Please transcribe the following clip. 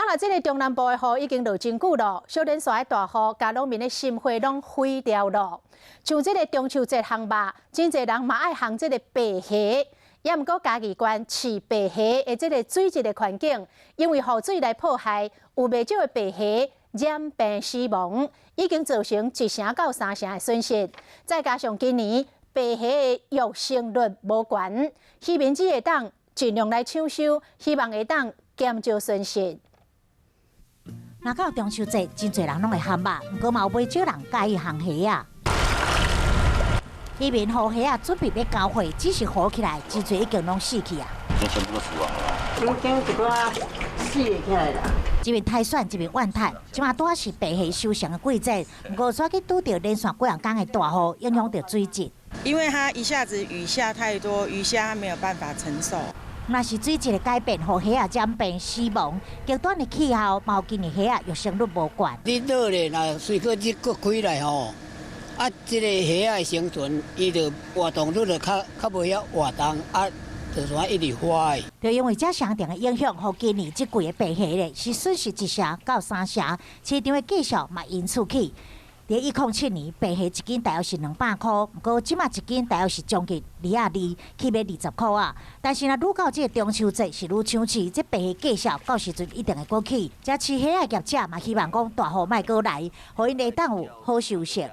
啦，这个中南部的雨已经落真久了，小连续的大雨，甲农民的心花拢毁掉了。像这个中秋节烘肉，真侪人嘛爱烘这个白虾，也毋过嘉义县饲白虾的这个水质的环境，因为雨水来迫害，有袂少的白虾染病死亡，已经造成1成到3成的损失。再加上今年白虾的育成率无悬，渔民只会当尽量来抢收，希望会当减少损失。 若到中秋节，真侪人拢会烘肉，不过嘛有袂少人介意烘虾啊。渔民和虾啊准备要交货，只是好起来，真侪已经拢死去啊。全部都死亡了。已经一个死起来啦。一面泰选，一面怨叹，即马拄啊是白虾收成的季节，不过煞去拄到连续几项天的大雨，影响到水质。因为它一下子雨下太多，鱼虾它没有办法承受。 若是水质的改变，互虾啊染病死亡，极端的气候，嘛有今年虾啊育成率无悬。你热咧，若随个日搁开来吼，啊，即个虾啊生存，伊就活动率就较袂晓活动，啊，就算一直花的。就因为这相同的影响，互今年即季的白虾咧是损失1成到3成，市场的计数嘛因此起。 在2007年，白虾一斤大约是200块，不过即马一斤大约是将近22，起码20块啊。但是若愈到这个中秋节是愈抢市，这白虾计数到时阵一定会过起。这饲虾的业者嘛希望讲大雨莫过来，互因会当有好收成。